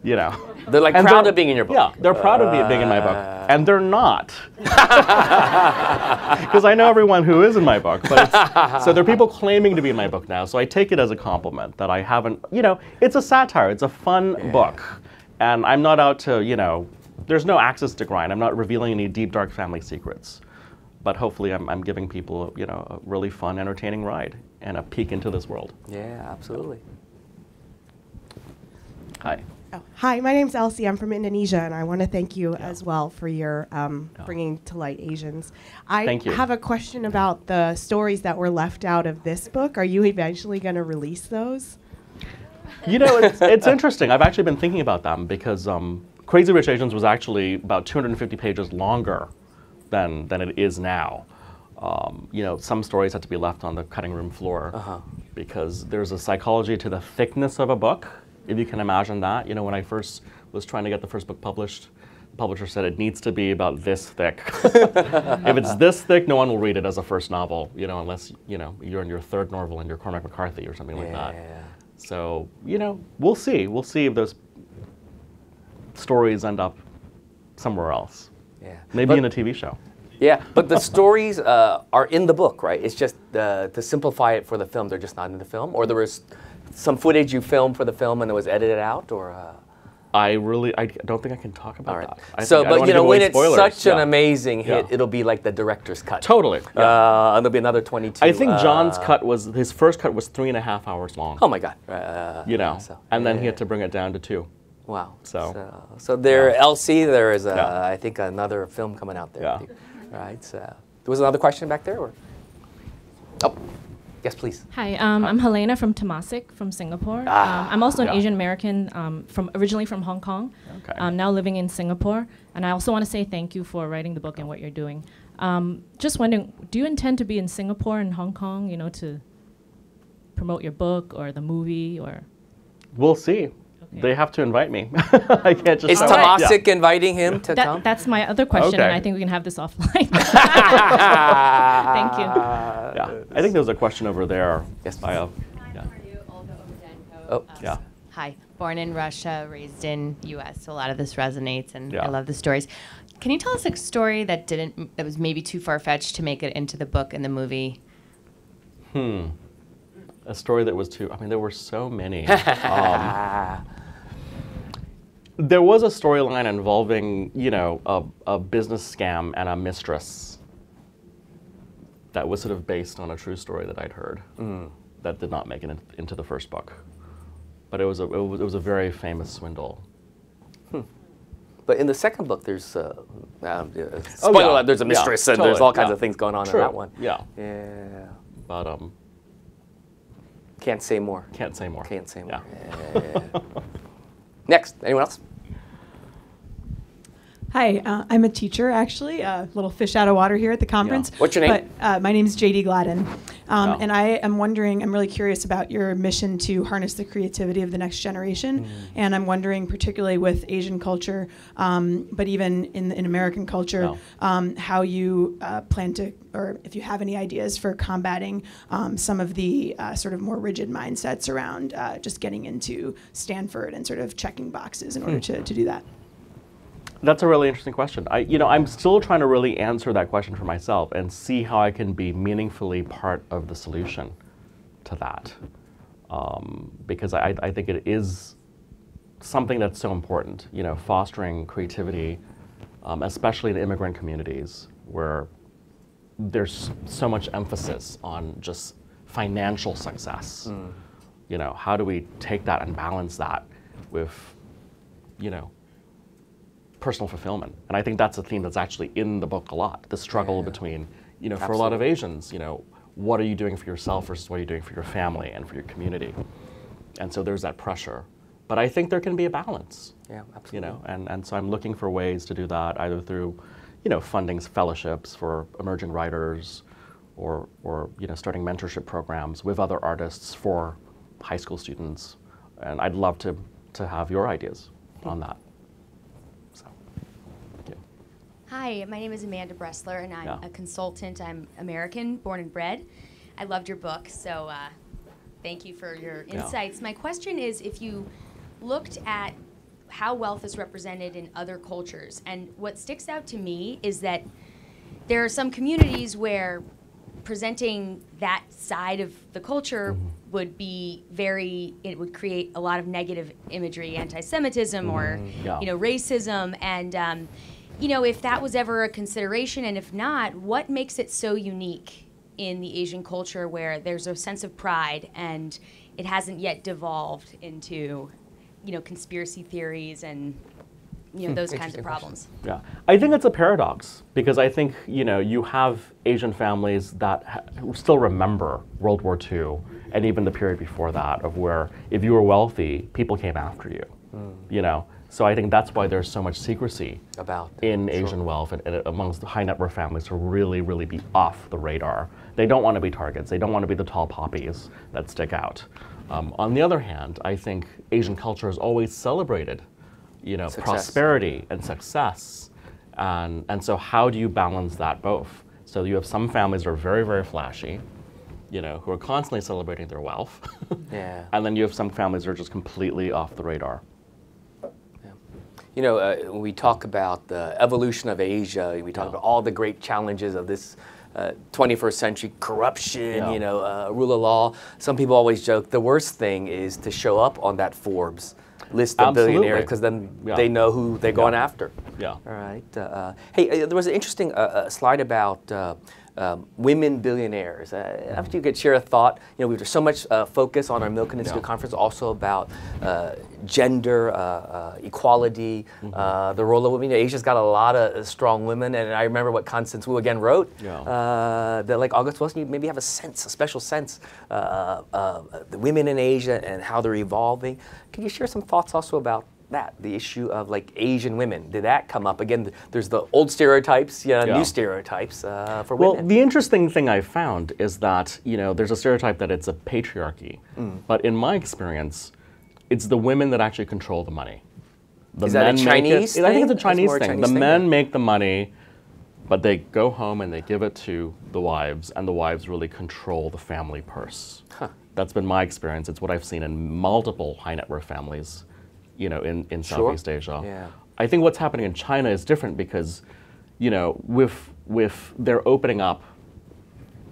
You know. They're like And proud of being in your book. Yeah, they're proud of being in my book, and they're not, because I know everyone who is in my book. But so there are people claiming to be in my book now. So I take it as a compliment that I haven't. You know, it's a satire. It's a fun book, and I'm not out to. You know, there's no axis to grind. I'm not revealing any deep, dark family secrets. But hopefully, I'm giving people, you know, a really fun, entertaining ride and a peek into this world. Yeah, absolutely. Hi. Oh, hi, my name's Elsie. I'm from Indonesia, and I want to thank you as well for your bringing to light Asians. Thank you. have a question about the stories that were left out of this book. Are you eventually going to release those? You know, it's interesting. I've actually been thinking about them because Crazy Rich Asians was actually about 250 pages longer than it is now. You know, some stories had to be left on the cutting room floor because there's a psychology to the thickness of a book, if you can imagine that. You know, when I first was trying to get the first book published, the publisher said it needs to be about this thick. If it's this thick, no one will read it as a first novel, you know, unless, you know, you're in your third novel and you're Cormac McCarthy or something like that. So, you know, we'll see. We'll see if those stories end up somewhere else. Yeah. Maybe in a TV show. Yeah, but the stories are in the book, right? It's just to simplify it for the film, they're just not in the film? Or there was some footage you filmed for the film and it was edited out, or? I don't think I can talk about that. But you know, when it's such an amazing hit, Yeah. it'll be like the director's cut. Totally. Yeah. And there'll be another 22. I think John's cut his first cut was 3.5 hours long. Oh my God. You know, and then he had to bring it down to 2. Wow. So there, LC, there is, I think, another film coming out there. Yeah. Right. So, there was another question back there, or? Oh, yes, please. Hi, I'm Helena from Temasek, from Singapore. I'm also an Asian American, originally from Hong Kong. Okay. I'm now living in Singapore, and I also want to say thank you for writing the book and what you're doing. Just wondering, do you intend to be in Singapore and Hong Kong, you know, to promote your book or the movie, or? We'll see. They have to invite me. I can't just. Is Temasek inviting him to come? That's my other question, and I think we can have this offline. Thank you. Yeah, I think there's a question over there. Yes. I have. Oh, yeah. Hi, born in Russia, raised in U.S., so a lot of this resonates, and Yeah. I love the stories. Can you tell us a story that was maybe too far-fetched to make it into the book and the movie? A story that was too. I mean, there were so many. There was a storyline involving, you know, a business scam and a mistress that was sort of based on a true story that I'd heard that did not make it into the first book. But it was a very famous swindle. But in the second book, there's spoiler yeah. alert, there's a mistress and there's totally, all kinds yeah. of things going on True. in that one. Yeah. Yeah. But Can't say more. can't say more. Can't say more. Yeah. Yeah. Next, anyone else? Hi, I'm a teacher, actually, a little fish out of water here at the conference. Yeah. What's your name? But, my name's JD Gladden. And I am wondering, I'm really curious about your mission to harness the creativity of the next generation. And I'm wondering, particularly with Asian culture, but even in American culture, how you plan to, or if you have any ideas for combating some of the sort of more rigid mindsets around just getting into Stanford and sort of checking boxes in order to do that. That's a really interesting question. I'm still trying to really answer that question for myself and see how I can be meaningfully part of the solution to that. Because I think it is something that's so important, you know, fostering creativity, especially in immigrant communities where there's so much emphasis on just financial success. You know, how do we take that and balance that with, you know, personal fulfillment? And I think that's a theme that's actually in the book a lot. The struggle between, you know, for a lot of Asians, you know, what are you doing for yourself versus what are you doing for your family and for your community? And so there's that pressure. But I think there can be a balance. Yeah, absolutely. You know, and so I'm looking for ways to do that, either through, funding fellowships for emerging writers, or starting mentorship programs with other artists for high school students. And I'd love to have your ideas on that. So, thank you. Hi, my name is Amanda Bressler, and I'm a consultant. I'm American, born and bred. I loved your book, so thank you for your insights. My question is, if you looked at how wealth is represented in other cultures, and what sticks out to me is that there are some communities where presenting that side of the culture would be it would create a lot of negative imagery, anti-Semitism or racism, and if that was ever a consideration, and if not, what makes it so unique in the Asian culture where there's a sense of pride and it hasn't yet devolved into conspiracy theories and those kinds of problems? Yeah, I think it's a paradox, because I think you have Asian families that still remember World War II and even the period before that, of where if you were wealthy, people came after you. So I think that's why there's so much secrecy in Asian wealth and amongst the high net worth families to really, really be off the radar. They don't want to be targets. They don't want to be the tall poppies that stick out. On the other hand, I think Asian culture has always celebrated prosperity and success. And so how do you balance that both? So you have some families that are very, very flashy, who are constantly celebrating their wealth. And then you have some families that are just completely off the radar. When we talk about the evolution of Asia, we talk about all the great challenges of this 21st century corruption, rule of law. Some people always joke the worst thing is to show up on that Forbes list of billionaires, because then they know who they're going after. All right. Hey, there was an interesting slide about women billionaires. After you could share a thought, there's so much focus on our Milken Institute conference also about gender equality, the role of women. Asia's got a lot of strong women, and I remember what Constance Wu again wrote, that like August Wilson, you maybe have a special sense of the women in Asia and how they're evolving. Can you share some thoughts also about the issue of like Asian women? Did that come up again? There's the old stereotypes, new stereotypes for women. Well, the interesting thing I found is that there's a stereotype that it's a patriarchy, but in my experience, it's the women that actually control the money. Is that a Chinese thing? I think it's a Chinese thing. Chinese the men make the money, but they go home and they give it to the wives, and the wives really control the family purse. That's been my experience. It's what I've seen in multiple high net worth families in Southeast Asia. I think what's happening in China is different because, with their opening up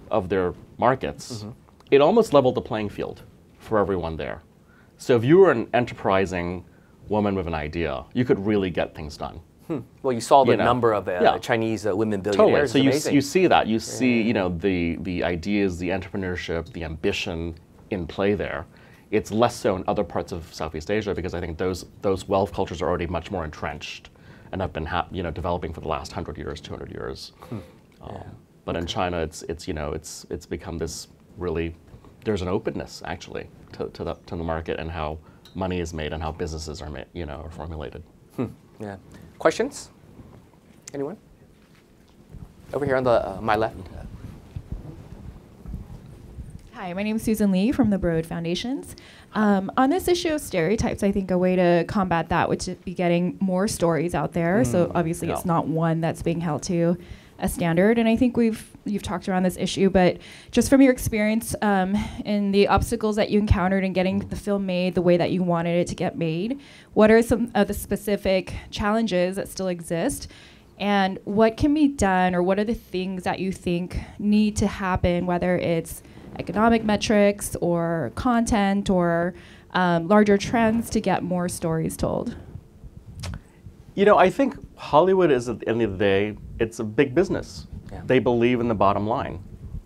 of their markets, it almost leveled the playing field for everyone there. So if you were an enterprising woman with an idea, you could really get things done. Well, you saw the number of Chinese women billionaires. Totally. So you see that. You see, the ideas, the entrepreneurship, the ambition in play there. It's less so in other parts of Southeast Asia because I think those wealth cultures are already much more entrenched and have been developing for the last 100 years, 200 years. But in China, it's become this really, there's an openness actually to the market and how money is made and how businesses are made, are formulated. Questions? Anyone? Over here on my left. Hi, my name is Susan Lee from the Broad Foundations. On this issue of stereotypes, I think a way to combat that would be getting more stories out there. So obviously it's not one that's being held to a standard. And I think you've talked around this issue, but just from your experience in the obstacles that you encountered in getting the film made the way that you wanted it to get made, what are some of the specific challenges that still exist? And what can be done, or what are the things that you think need to happen, whether it's economic metrics or content or larger trends to get more stories told? I think Hollywood is, at the end of the day, it's a big business. They believe in the bottom line.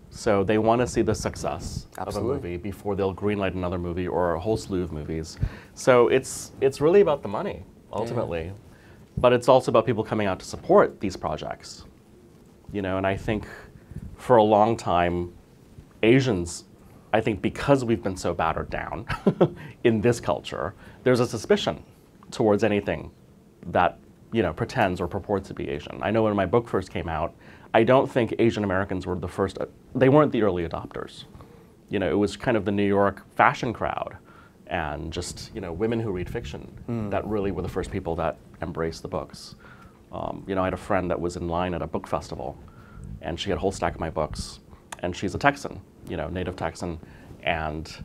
So they want to see the success of a movie before they'll greenlight another movie or a whole slew of movies. So it's really about the money, ultimately. But it's also about people coming out to support these projects. And I think for a long time, Asians, I think because we've been so battered down in this culture, there's a suspicion towards anything that pretends or purports to be Asian. I know when my book first came out, I don't think Asian Americans were the first, they weren't the early adopters. It was kind of the New York fashion crowd and just, women who read fiction that really were the first people that embraced the books. I had a friend that was in line at a book festival, and she had a whole stack of my books, and she's a Texan, native Texan, and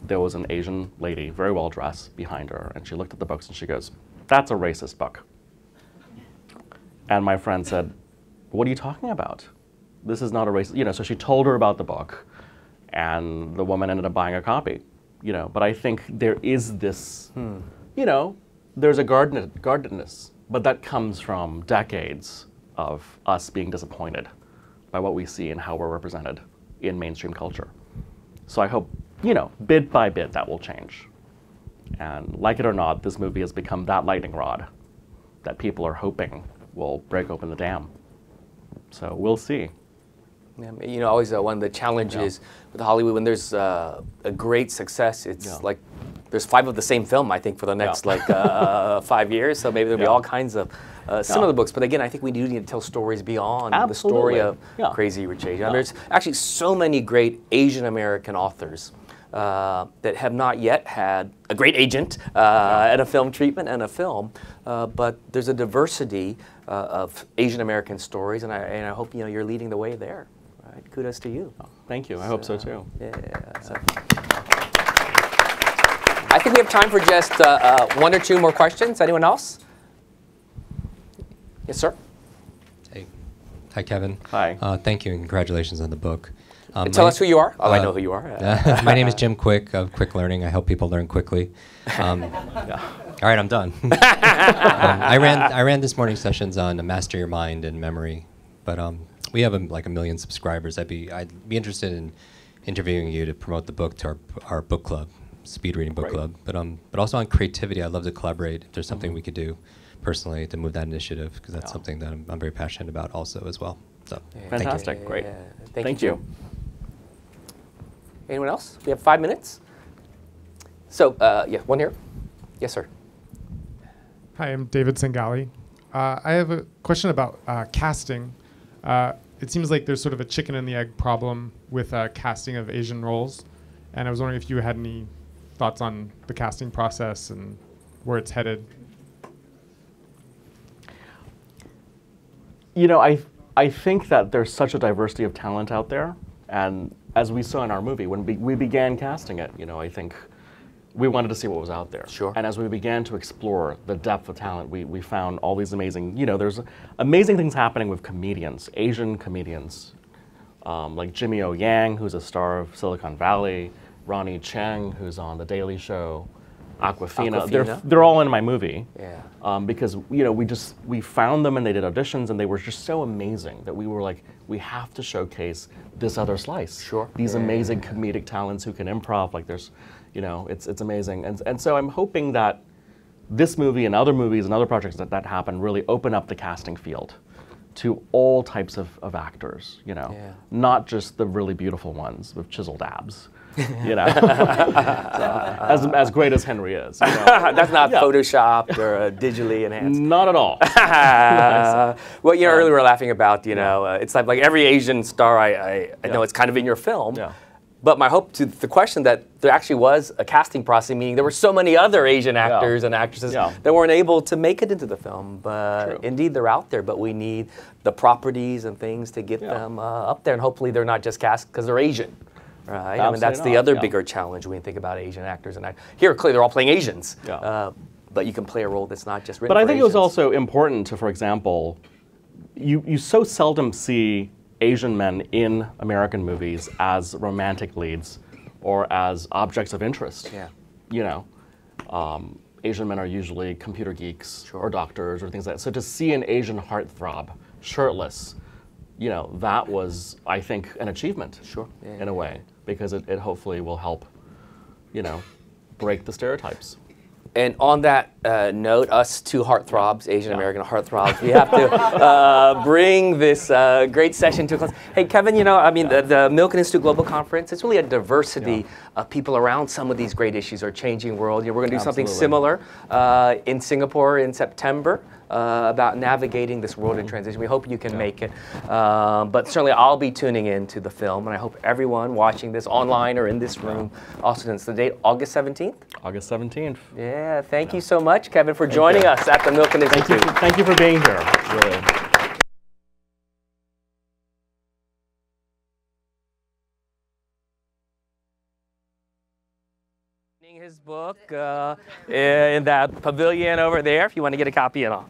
there was an Asian lady, very well dressed, behind her, and she looked at the books and she goes, "That's a racist book." And my friend said, "What are you talking about? This is not a racist," so she told her about the book, and the woman ended up buying a copy, but I think there is this, there's a guardedness, but that comes from decades of us being disappointed by what we see and how we're represented in mainstream culture. So I hope, bit by bit that will change. And like it or not, this movie has become that lightning rod that people are hoping will break open the dam. So we'll see. Yeah, always one of the challenges with Hollywood, when there's a great success, it's like there's 5 of the same film, I think, for the next 5 years. So maybe there'll be all kinds of similar books. But again, I think we do need to tell stories beyond the story of Crazy Rich Asians. There's actually so many great Asian American authors that have not yet had a great agent and a film treatment and a film. But there's a diversity of Asian American stories, and I hope you're leading the way there. Right? Kudos to you. Oh, thank you. I hope so too. Yeah. I think we have time for just 1 or 2 more questions. Anyone else? Yes, sir. Hey. Hi, Kevin. Hi. Thank you and congratulations on the book. Tell us who you are. Oh, I know who you are. My name is Jim Quick of Quick Learning. I help people learn quickly. All right, I'm done. I ran this morning's sessions on Master Your Mind and Memory, but we have like 1 million subscribers. I'd be interested in interviewing you to promote the book to our book club, speed reading book club. But also on creativity, I'd love to collaborate if there's something we could do personally to move that initiative, because that's something that I'm very passionate about also as well. So fantastic, great. Thank you. Anyone else? We have 5 minutes. So one here. Yes, sir. Hi, I'm David Sangali. I have a question about casting. It seems like there's sort of a chicken and the egg problem with casting of Asian roles, and I was wondering if you had any thoughts on the casting process and where it's headed. I think that there's such a diversity of talent out there, and as we saw in our movie, when we began casting it, I think we wanted to see what was out there. Sure. And as we began to explore the depth of talent, we found all these amazing, there's amazing things happening with comedians, Asian comedians, like Jimmy O. Yang, who's a star of Silicon Valley, Ronnie Cheng, who's on The Daily Show, Awkwafina. They're all in my movie. Yeah. Because we found them and they did auditions and they were just so amazing that we were like, we have to showcase this other slice. Sure. These amazing comedic talents who can improv. Like there's, it's amazing. And so I'm hoping that this movie and other movies and other projects that happen really open up the casting field to all types of actors. Not just the really beautiful ones with chiseled abs. As great as Henry is. That's not photoshopped or digitally enhanced. Not at all. Well, earlier we were laughing about, it's like every Asian star I know it's kind of in your film. Yeah. But my hope to the question that there actually was a casting process, meaning there were so many other Asian actors and actresses that weren't able to make it into the film. But indeed, they're out there, but we need the properties and things to get them up there. And hopefully they're not just cast because they're Asian. Right, I mean that's the other bigger challenge when you think about Asian actors. And here, clearly, they're all playing Asians. But you can play a role that's not just written But I for think Asians. it was also important to, for example, you so seldom see Asian men in American movies as romantic leads or as objects of interest. Asian men are usually computer geeks or doctors or things like that. So to see an Asian heartthrob shirtless, that was, I think, an achievement. In a way. Because it hopefully will help, break the stereotypes. And on that note, us two heartthrobs, Asian American heartthrobs, we have to bring this great session to a close. Hey, Kevin, you know, I mean, the Milken Institute Global Conference, it's really a diversity of people around some of these great issues are changing world. You know, we're going to do something similar in Singapore in September. About navigating this world in transition. We hope you can make it. But certainly I'll be tuning in to the film, and I hope everyone watching this online or in this room also knows the date, August 17th? August 17th. Yeah, thank you so much, Kevin, for joining us at the Milken Institute. Thank you for being here, really. His book in that pavilion over there, if you want to get a copy and all.